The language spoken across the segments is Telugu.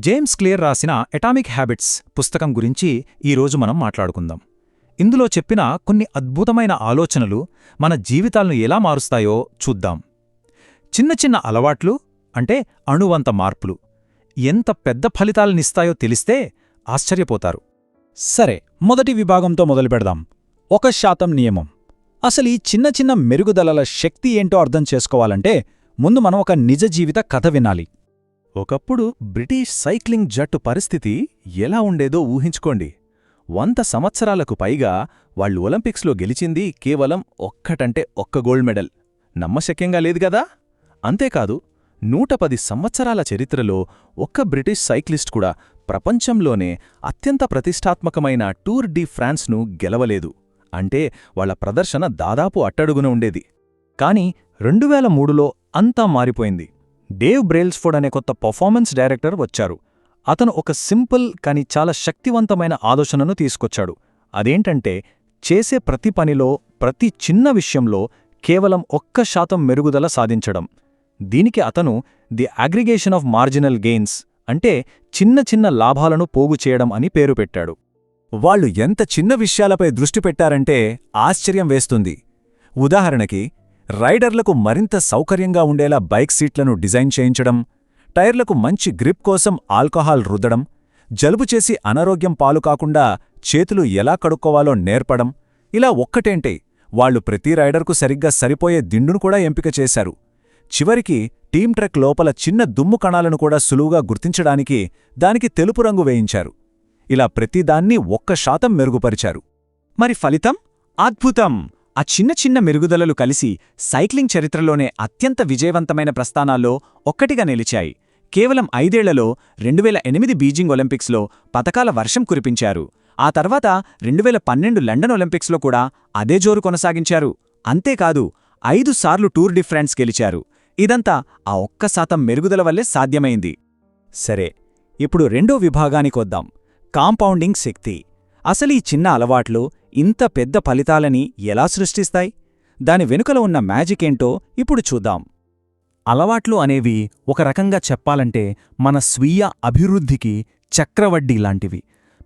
జేమ్స్ క్లియర్ రాసిన ఎటామిక్ హ్యాబిట్స్ పుస్తకం గురించి ఈరోజు మనం మాట్లాడుకుందాం. ఇందులో చెప్పిన కొన్ని అద్భుతమైన ఆలోచనలు మన జీవితాలను ఎలా మారుస్తాయో చూద్దాం. చిన్న చిన్న అలవాట్లు అంటే అణువంత మార్పులు ఎంత పెద్ద ఫలితాలనిస్తాయో తెలిస్తే ఆశ్చర్యపోతారు. సరే, మొదటి విభాగంతో మొదలుపెడదాం. 1% నియమం. అసలు ఈ చిన్న చిన్న మెరుగుదలల శక్తి ఏంటో అర్థం చేసుకోవాలంటే ముందు మనం ఒక నిజ జీవిత కథ వినాలి. ఒకప్పుడు బ్రిటిష్ సైక్లింగ్ జట్టు పరిస్థితి ఎలా ఉండేదో ఊహించుకోండి. 100 సంవత్సరాలకు పైగా వాళ్లు ఒలింపిక్స్లో గెలిచింది కేవలం ఒక్క గోల్డ్ మెడల్. నమ్మశక్యంగా లేదు గదా? అంతేకాదు, 110 సంవత్సరాల చరిత్రలో ఒక్క బ్రిటిష్ సైక్లిస్ట్ కూడా ప్రపంచంలోనే అత్యంత ప్రతిష్టాత్మకమైన టూర్ డి ఫ్రాన్స్ను గెలవలేదు. అంటే వాళ్ల ప్రదర్శన దాదాపు అట్టడుగున ఉండేది. కాని 2003లో అంతా మారిపోయింది. డేవ్ బ్రేల్స్ఫోర్డ్ అనే కొత్త పర్ఫార్మెన్స్ డైరెక్టర్ వచ్చారు. అతను ఒక సింపుల్ కాని చాలా శక్తివంతమైన ఆలోచనను తీసుకొచ్చాడు. అదేంటంటే చేసే ప్రతి పనిలో, ప్రతి చిన్న విషయంలో కేవలం 1% మెరుగుదల సాధించడం. దీనికి అతను the aggregation of marginal gains అంటే చిన్న చిన్న లాభాలను పోగు చేయడం అని పేరు పెట్టాడు. వాళ్లు ఎంత చిన్న విషయాలపై దృష్టి పెట్టారంటే ఆశ్చర్యం వేస్తుంది. ఉదాహరణకి, రైడర్లకు మరింత సౌకర్యంగా ఉండేలా బైక్ సీట్లను డిజైన్ చేయించడం, టైర్లకు మంచి గ్రిప్ కోసం ఆల్కహాల్ రుద్దడం, జలుబు చేసి అనారోగ్యం పాలుకాకుండా చేతులు ఎలా కడుక్కోవాలో నేర్పడం. ఇలా ఒక్కటేంటే వాళ్లు ప్రతి రైడర్కు సరిగ్గా సరిపోయే దిండును కూడా ఎంపిక చేశారు. చివరికి టీమ్ ట్రక్ లోపల చిన్న దుమ్ము కణాలను కూడా సులువుగా గుర్తించడానికి దానికి తెలుపు రంగు వేయించారు. ఇలా ప్రతిదాన్ని 1% మెరుగుపరిచారు. మరి ఫలితం అద్భుతం! ఆ చిన్న చిన్న మెరుగుదలలు కలిసి సైక్లింగ్ చరిత్రలోనే అత్యంత విజయవంతమైన ప్రస్థానాల్లో ఒక్కటిగా నిలిచాయి. కేవలం 5 ఏళ్లలో 2008 బీజింగ్ ఒలింపిక్స్లో పతకాల వర్షం కురిపించారు. ఆ తర్వాత 2012 లండన్ ఒలింపిక్స్లో కూడా అదే జోరు కొనసాగించారు. అంతేకాదు, 5 సార్లు టూర్ డి ఫ్రాన్స్ గెలిచారు. ఇదంతా ఆ 1% మెరుగుదల వల్లే సాధ్యమైంది. సరే, ఇప్పుడు రెండో విభాగానికొద్దాం. కాంపౌండింగ్ శక్తి. అసలీ చిన్న అలవాట్లు ఇంత పెద్ద ఫలితాలని ఎలా సృష్టిస్తాయి? దాని వెనుకల ఉన్న మ్యాజిక్ ఏంటో ఇప్పుడు చూద్దాం. అలవాట్లు అనేవి ఒక రకంగా చెప్పాలంటే మన స్వీయ అభివృద్ధికి చక్రవడ్డీ లాంటివి.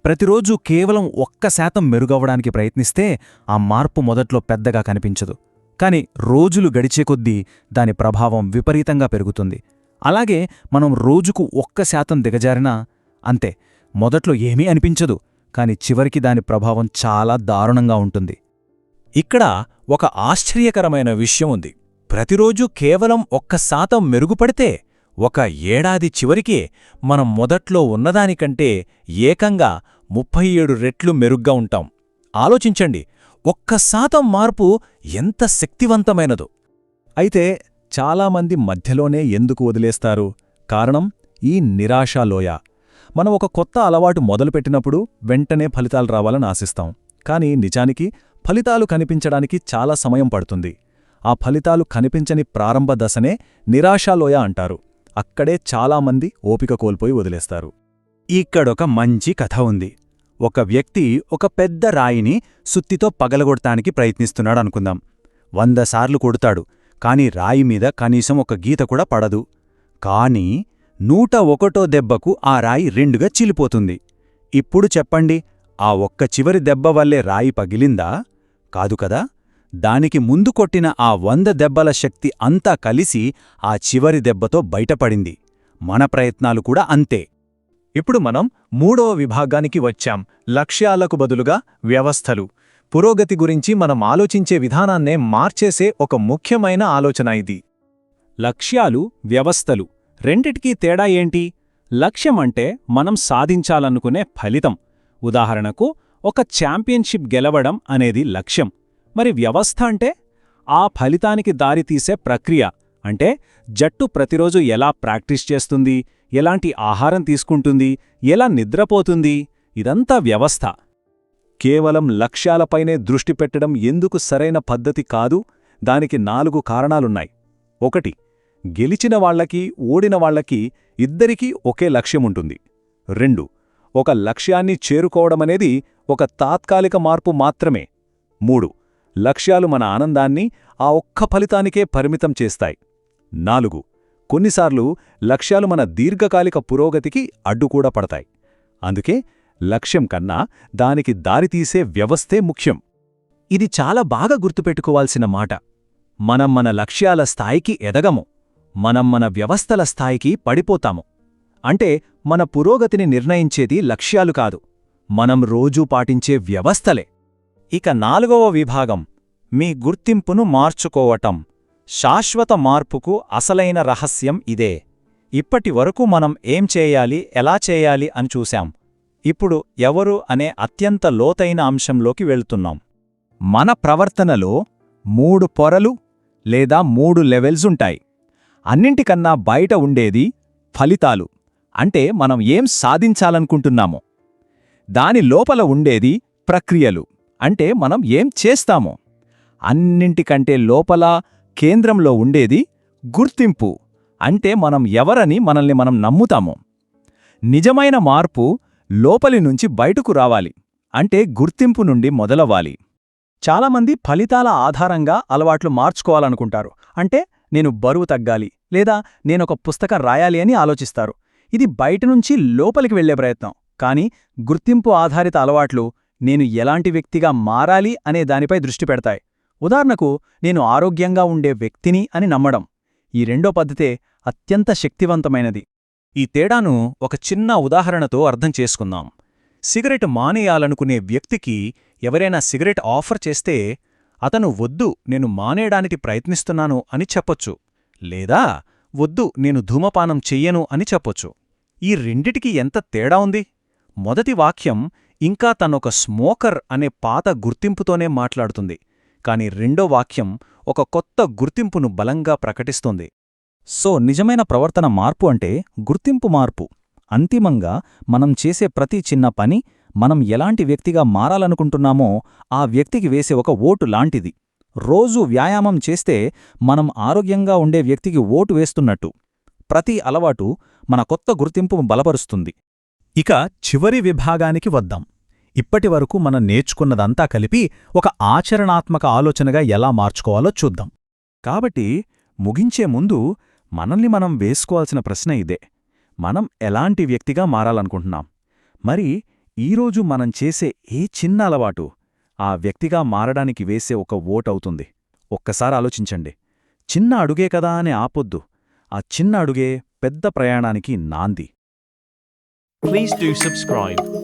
ప్రతిరోజూ కేవలం 1% మెరుగవడానికి ప్రయత్నిస్తే ఆ మార్పు మొదట్లో పెద్దగా కనిపించదు. కాని రోజులు గడిచే కొద్దీ దాని ప్రభావం విపరీతంగా పెరుగుతుంది. అలాగే మనం రోజుకు 1% దిగజారినా అంతే, మొదట్లో ఏమీ అనిపించదు, కాని చివరికి దాని ప్రభావం చాలా దారుణంగా ఉంటుంది. ఇక్కడ ఒక ఆశ్చర్యకరమైన విషయం ఉంది. ప్రతిరోజూ కేవలం 1% మెరుగుపడితే 1 ఏడాది చివరికే మనం మొదట్లో ఉన్నదానికంటే ఏకంగా 37 రెట్లు మెరుగ్గా ఉంటాం. ఆలోచించండి, 1% మార్పు ఎంత శక్తివంతమైనదో. అయితే చాలామంది మధ్యలోనే ఎందుకు వదిలేస్తారు? కారణం ఈ నిరాశాలోయ. మనం ఒక కొత్త అలవాటు మొదలుపెట్టినప్పుడు వెంటనే ఫలితాలు రావాలని ఆశిస్తాం. కాని నిజానికి ఫలితాలు కనిపించడానికి చాలా సమయం పడుతుంది. ఆ ఫలితాలు కనిపించని ప్రారంభ దశనే నిరాశాలోయ అంటారు. అక్కడే చాలామంది ఓపిక కోల్పోయి వదిలేస్తారు. ఇక్కడొక మంచి కథ ఉంది. ఒక వ్యక్తి ఒక పెద్ద రాయిని సుత్తితో పగలగొడటానికి ప్రయత్నిస్తున్నాడనుకుందాం. 100 సార్లు కొడతాడు, కాని రాయి మీద కనీసం ఒక గీత కూడా పడదు. కాని 101వ దెబ్బకు ఆ రాయి 2గా చీలిపోతుంది. ఇప్పుడు చెప్పండి, ఆ ఒక్క చివరి దెబ్బ వల్లే రాయి పగిలిందా? కాదు కదా. దానికి ముందు కొట్టిన ఆ 100 దెబ్బల శక్తి అంతా కలిసి ఆ చివరి దెబ్బతో బయటపడింది. మన ప్రయత్నాలు కూడా అంతే. ఇప్పుడు మనం 3వ విభాగానికి వచ్చాం. లక్ష్యాలకు బదులుగా వ్యవస్థలు. పురోగతి గురించి మనం ఆలోచించే విధానాన్నే మార్చేసే ఒక ముఖ్యమైన ఆలోచన ఇది. లక్ష్యాలు, వ్యవస్థలు రెండిటికీ తేడా ఏంటి? లక్ష్యమంటే మనం సాధించాలనుకునే ఫలితం. ఉదాహరణకు, ఒక ఛాంపియన్షిప్ గెలవడం అనేది లక్ష్యం. మరి వ్యవస్థ అంటే ఆ ఫలితానికి దారితీసే ప్రక్రియ. అంటే జట్టు ప్రతిరోజు ఎలా ప్రాక్టీస్ చేస్తుంది, ఎలాంటి ఆహారం తీసుకుంటుంది, ఎలా నిద్రపోతుంది, ఇదంతా వ్యవస్థ. కేవలం లక్ష్యాలపైనే దృష్టి పెట్టడం ఎందుకు సరైన పద్ధతి కాదు? దానికి 4 కారణాలున్నాయి. 1. గెలిచిన వాళ్లకి, ఓడిన వాళ్లకి ఇద్దరికీ ఒకే లక్ష్యముంటుంది. 2. ఒక లక్ష్యాన్ని చేరుకోవడమనేది ఒక తాత్కాలిక మార్పు మాత్రమే. 3. లక్ష్యాలు మన ఆనందాన్ని ఆ ఒక్క ఫలితానికే పరిమితం చేస్తాయి. 4. కొన్నిసార్లు లక్ష్యాలు మన దీర్ఘకాలిక పురోగతికి అడ్డు కూడా పడతాయి. అందుకే లక్ష్యం కన్నా దానికి దారితీసే వ్యవస్థే ముఖ్యం. ఇది చాలా బాగా గుర్తుపెట్టుకోవాల్సిన మాట. మనం మన లక్ష్యాల స్థాయికి ఎదగము, మనం మన వ్యవస్థల స్థాయికి పడిపోతాము. అంటే మన పురోగతిని నిర్ణయించేది లక్ష్యాలు కాదు, మనం రోజూ పాటించే వ్యవస్థలే. ఇక 4వ విభాగం, మీ గుర్తింపును మార్చుకోవటం. శాశ్వత మార్పుకు అసలైన రహస్యం ఇదే. ఇప్పటివరకు మనం ఏం చేయాలి, ఎలా చేయాలి అని చూశాం. ఇప్పుడు ఎవరు అనే అత్యంత లోతైన అంశంలోకి వెళ్తున్నాం. మన ప్రవర్తనలో 3 పొరలు లేదా 3 లెవెల్స్ ఉంటాయి. అన్నింటికన్నా బయట ఉండేది ఫలితాలు, అంటే మనం ఏం సాధించాలనుకుంటున్నామో. దాని లోపల ఉండేది ప్రక్రియలు, అంటే మనం ఏం చేస్తామో. అన్నింటికంటే లోపల కేంద్రంలో ఉండేది గుర్తింపు, అంటే మనం ఎవరని మనల్ని మనం నమ్ముతాము. నిజమైన మార్పు లోపలి నుంచి బయటకు రావాలి, అంటే గుర్తింపు నుండి మొదలవ్వాలి. చాలామంది ఫలితాల ఆధారంగా అలవాట్లు మార్చుకోవాలనుకుంటారు. అంటే నేను బరువు తగ్గాలి లేదా నేనొక పుస్తకం రాయాలి అని ఆలోచిస్తారు. ఇది బయటనుంచి లోపలికి వెళ్లే ప్రయత్నం. కానీ గుర్తింపు ఆధారిత అలవాట్లు నేను ఎలాంటి వ్యక్తిగా మారాలి అనే దానిపై దృష్టి పెడతాయి. ఉదాహరణకు, నేను ఆరోగ్యంగా ఉండే వ్యక్తిని అని నమ్మడం. ఈ రెండో పద్ధతే అత్యంత శక్తివంతమైనది. ఈ తేడాను ఒక చిన్న ఉదాహరణతో అర్థం చేసుకుందాం. సిగరెట్ మానేయాలనుకునే వ్యక్తికి ఎవరైనా సిగరెట్ ఆఫర్ చేస్తే అతను వద్దు, నేను మానేయడానికి ప్రయత్నిస్తున్నాను అని చెప్పొచ్చు. లేదా వద్దు, నేను ధూమపానం చెయ్యను అని చెప్పొచ్చు. ఈ రెండిటికి ఎంత తేడా ఉంది! మొదటి వాక్యం ఇంకా తనొక స్మోకర్ అనే పాత గుర్తింపుతోనే మాట్లాడుతుంది. కాని రెండో వాక్యం ఒక కొత్త గుర్తింపును బలంగా ప్రకటిస్తుంది. సో నిజమైన ప్రవర్తన మార్పు అంటే గుర్తింపు మార్పు. అంతిమంగా మనం చేసే ప్రతి చిన్న పని మనం ఎలాంటి వ్యక్తిగా మారాలనుకుంటున్నామో ఆ వ్యక్తికి వేసే ఒక ఓటు లాంటిది. రోజూ వ్యాయామం చేస్తే మనం ఆరోగ్యంగా ఉండే వ్యక్తికి ఓటు వేస్తున్నట్టు. ప్రతి అలవాటు మన కొత్త గుర్తింపు బలపరుస్తుంది. ఇక చివరి విభాగానికి వద్దాం. ఇప్పటివరకు మనం నేర్చుకున్నదంతా కలిపి ఒక ఆచరణాత్మక ఆలోచనగా ఎలా మార్చుకోవాలో చూద్దాం. కాబట్టి ముగించే ముందు మనల్ని మనం వేసుకోవాల్సిన ప్రశ్న ఇదే: మనం ఎలాంటి వ్యక్తిగా మారాలనుకుంటున్నాం? మరి ఈరోజు మనం చేసే ఏ చిన్న అలవాటు ఆ వ్యక్తిగా మారడానికి వేసే ఒక ఓటవుతుంది? ఒక్కసారి ఆలోచించండి. చిన్న అడుగే కదా అని ఆపొద్దు. ఆ చిన్న అడుగే పెద్ద ప్రయాణానికి నాంది. Please do subscribe.